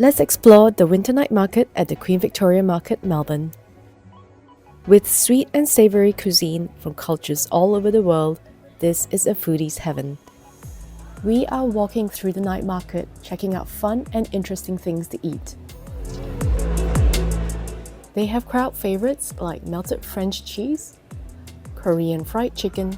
Let's explore the winter night market at the Queen Victoria Market, Melbourne. With sweet and savoury cuisine from cultures all over the world, this is a foodie's heaven. We are walking through the night market, checking out fun and interesting things to eat. They have crowd favourites like melted French cheese, Korean fried chicken,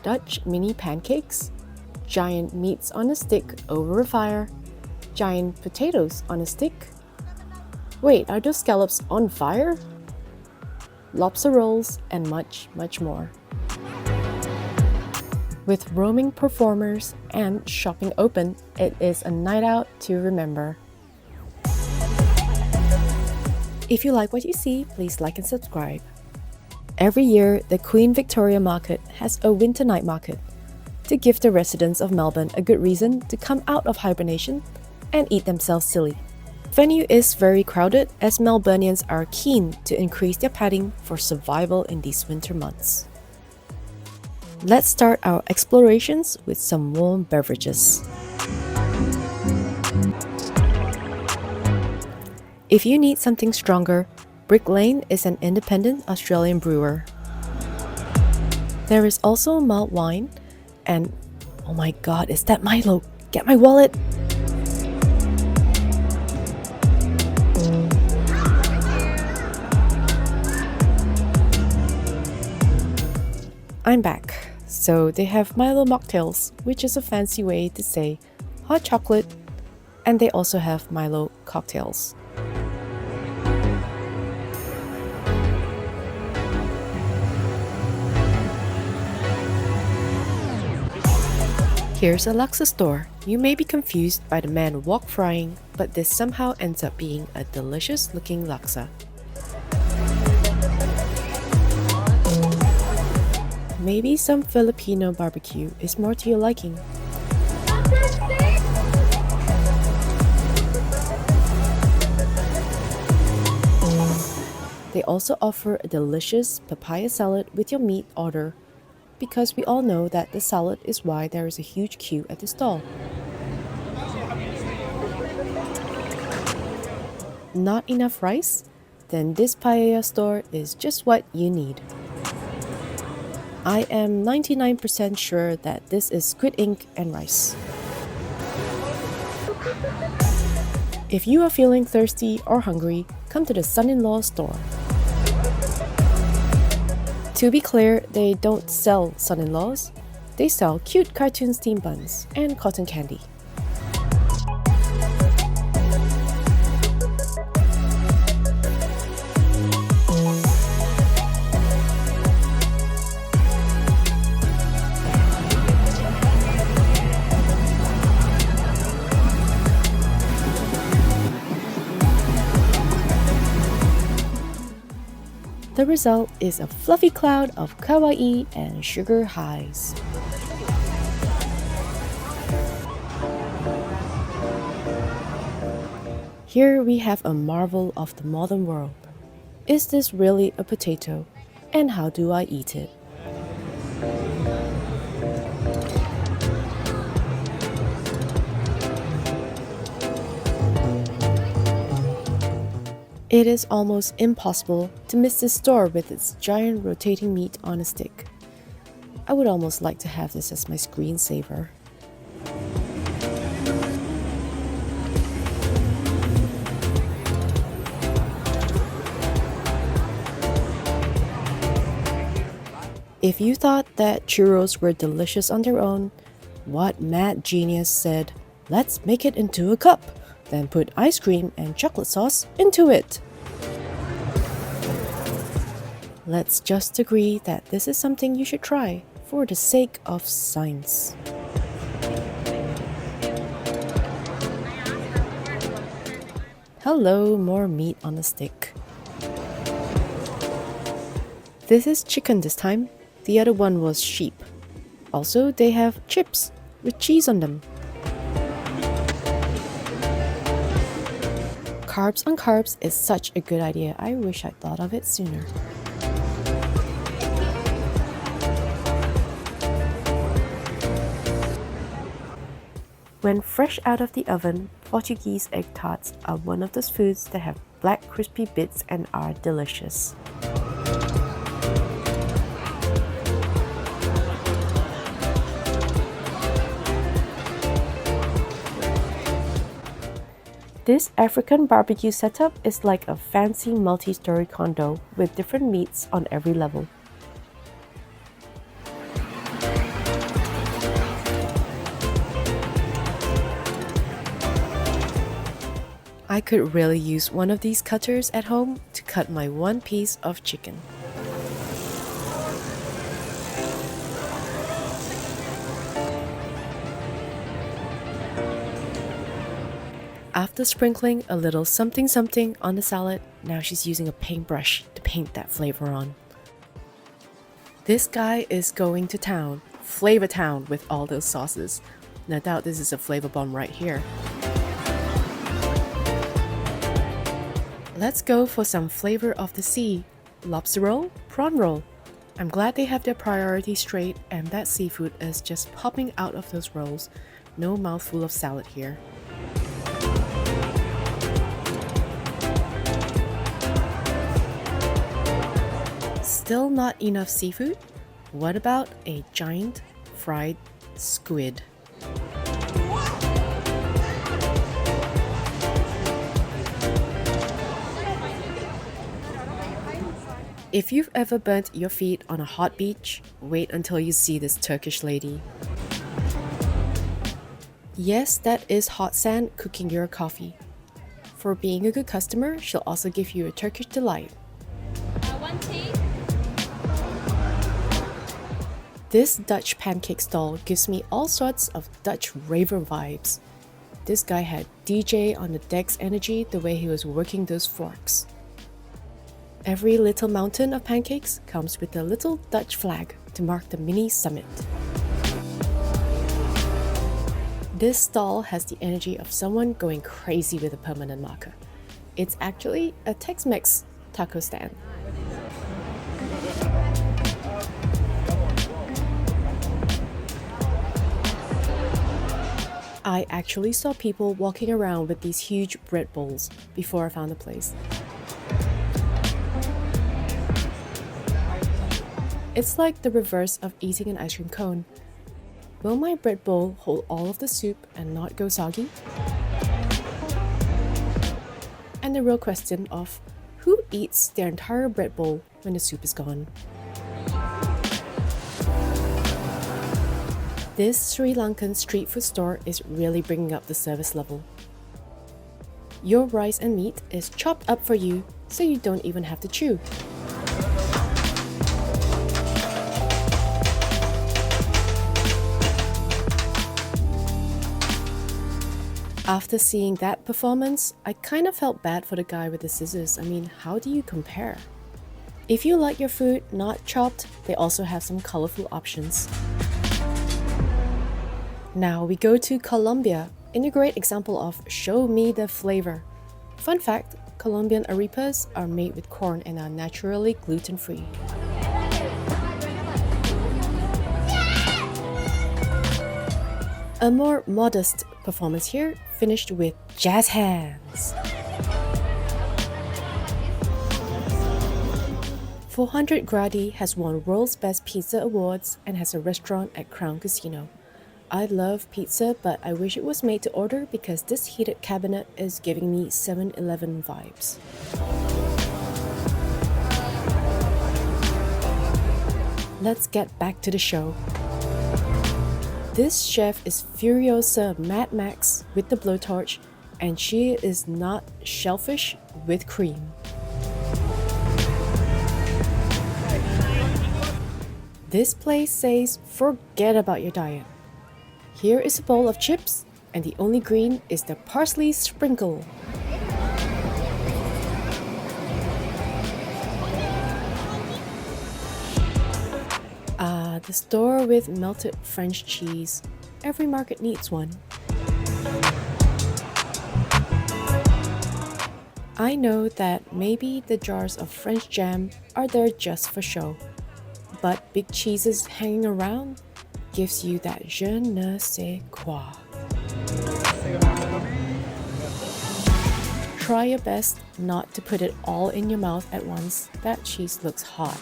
Dutch mini pancakes, giant meats on a stick over a fire, giant potatoes on a stick. Wait, are those scallops on fire? Lobster rolls, and much, much more. With roaming performers and shopping open, it is a night out to remember. If you like what you see, please like and subscribe. Every year, the Queen Victoria Market has a winter night market to give the residents of Melbourne a good reason to come out of hibernation and eat themselves silly. The venue is very crowded as Melburnians are keen to increase their padding for survival in these winter months. Let's start our explorations with some warm beverages. If you need something stronger, Brick Lane is an independent Australian brewer. There is also mulled wine and, oh my god, is that Milo? Get my wallet! I'm back. So they have Milo mocktails, which is a fancy way to say hot chocolate, and they also have Milo cocktails. Here's a laksa store. You may be confused by the man wok frying, but this somehow ends up being a delicious looking laksa. Maybe some Filipino barbecue is more to your liking. They also offer a delicious papaya salad with your meat order, because we all know that the salad is why there is a huge queue at the stall. Not enough rice? Then this paella store is just what you need. I am 99% sure that this is squid ink and rice. If you are feeling thirsty or hungry, come to the son-in-law store. To be clear, they don't sell son-in-laws. They sell cute cartoon steam buns and cotton candy. The result is a fluffy cloud of kawaii and sugar highs. Here we have a marvel of the modern world. Is this really a potato? And how do I eat it? It is almost impossible to miss this store with its giant rotating meat on a stick. I would almost like to have this as my screensaver. If you thought that churros were delicious on their own, what mad genius said, "Let's make it into a cup, then put ice cream and chocolate sauce into it"? Let's just agree that this is something you should try for the sake of science. Hello, more meat on a stick. This is chicken this time. The other one was sheep. Also, they have chips with cheese on them. Carbs on carbs is such a good idea. I wish I'd thought of it sooner. When fresh out of the oven, Portuguese egg tarts are one of those foods that have black crispy bits and are delicious. This African barbecue setup is like a fancy multi-story condo with different meats on every level. I could really use one of these cutters at home to cut my one piece of chicken. After sprinkling a little something something on the salad, now she's using a paintbrush to paint that flavor on. This guy is going to town, flavor town with all those sauces. No doubt this is a flavor bomb right here. Let's go for some flavor of the sea. Lobster roll, prawn roll. I'm glad they have their priorities straight and that seafood is just popping out of those rolls. No mouthful of salad here. Still not enough seafood? What about a giant fried squid? If you've ever burnt your feet on a hot beach, wait until you see this Turkish lady. Yes, that is hot sand cooking your coffee. For being a good customer, she'll also give you a Turkish delight. One tea. This Dutch pancake stall gives me all sorts of Dutch raver vibes. This guy had DJ on the decks energy the way he was working those forks. Every little mountain of pancakes comes with a little Dutch flag to mark the mini summit. This stall has the energy of someone going crazy with a permanent marker. It's actually a Tex-Mex taco stand. I actually saw people walking around with these huge bread bowls before I found the place. It's like the reverse of eating an ice cream cone. Will my bread bowl hold all of the soup and not go soggy? And the real question of who eats their entire bread bowl when the soup is gone? This Sri Lankan street food store is really bringing up the service level. Your rice and meat is chopped up for you, so you don't even have to chew. After seeing that performance, I kind of felt bad for the guy with the scissors. I mean, how do you compare? If you like your food not chopped, they also have some colorful options. Now we go to Colombia, in a great example of show me the flavor. Fun fact, Colombian arepas are made with corn and are naturally gluten-free. A more modest performance here, finished with jazz hands. 400 Gradi has won World's Best Pizza Awards and has a restaurant at Crown Casino. I love pizza, but I wish it was made to order because this heated cabinet is giving me 7-Eleven vibes. Let's get back to the show. This chef is Furiosa Mad Max with the blowtorch, and she is not shellfish with cream. This place says forget about your diet. Here is a bowl of chips, and the only green is the parsley sprinkle. The store with melted French cheese. Every market needs one. I know that maybe the jars of French jam are there just for show, but big cheeses hanging around gives you that je ne sais quoi. try your best not to put it all in your mouth at once. That cheese looks hot.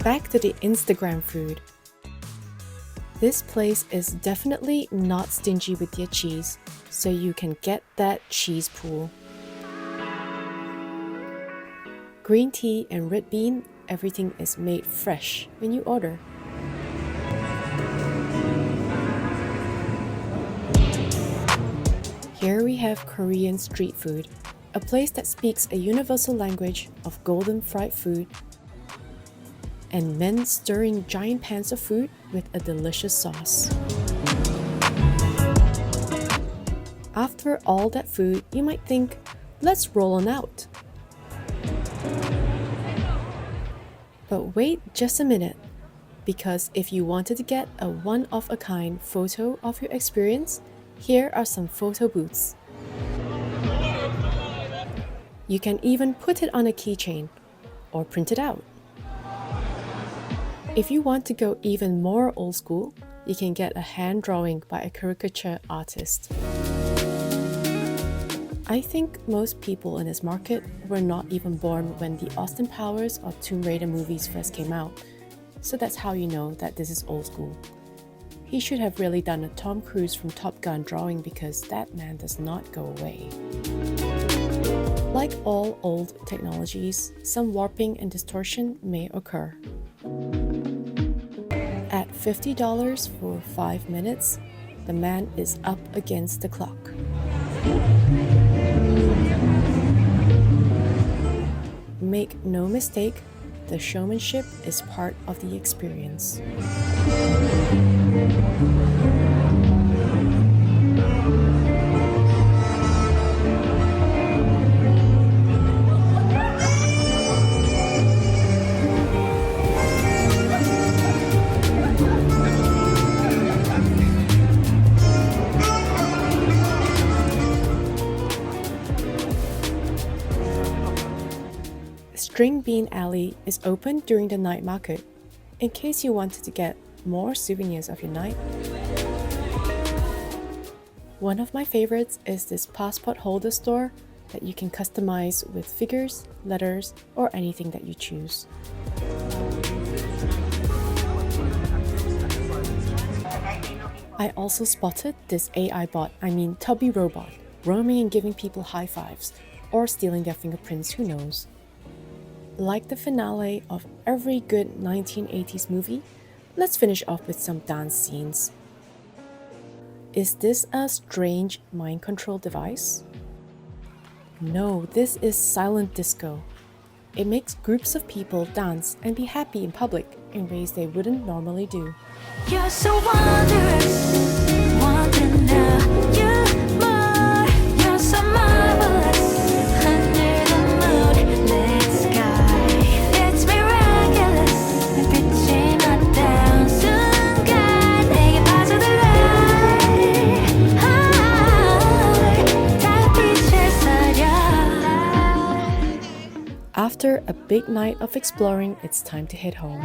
Back to the Instagram food. This place is definitely not stingy with your cheese, so you can get that cheese pool. Green tea and red bean, everything is made fresh when you order. Here we have Korean street food, a place that speaks a universal language of golden fried food and men stirring giant pans of food with a delicious sauce. After all that food, you might think, let's roll on out. But wait just a minute, because if you wanted to get a one-of-a-kind photo of your experience, here are some photo booths. You can even put it on a keychain or print it out. If you want to go even more old school, you can get a hand drawing by a caricature artist. I think most people in this market were not even born when the Austin Powers or Tomb Raider movies first came out, so that's how you know that this is old school. He should have really done a Tom Cruise from Top Gun drawing because that man does not go away. Like all old technologies, some warping and distortion may occur. At $50 for 5 minutes, the man is up against the clock. Make no mistake, the showmanship is part of the experience. String Bean Alley is open during the night market, in case you wanted to get more souvenirs of your night. One of my favorites is this passport holder store that you can customize with figures, letters, or anything that you choose. I also spotted this AI bot, Tubby robot, roaming and giving people high fives, or stealing their fingerprints, who knows. Like the finale of every good 1980s movie, let's finish off with some dance scenes. Is this a strange mind control device? No, this is silent disco. It makes groups of people dance and be happy in public in ways they wouldn't normally do. You're so wondrous, wonder now, you're more, you're so marvelous. Under the moonlit sky, it's miraculous. 빛이 났다 순간 내게 빠져들어. 달빛을 사려. After a big night of exploring, it's time to head home.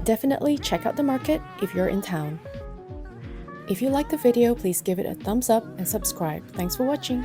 Definitely check out the market if you're in town. If you liked the video, please give it a thumbs up and subscribe. Thanks for watching.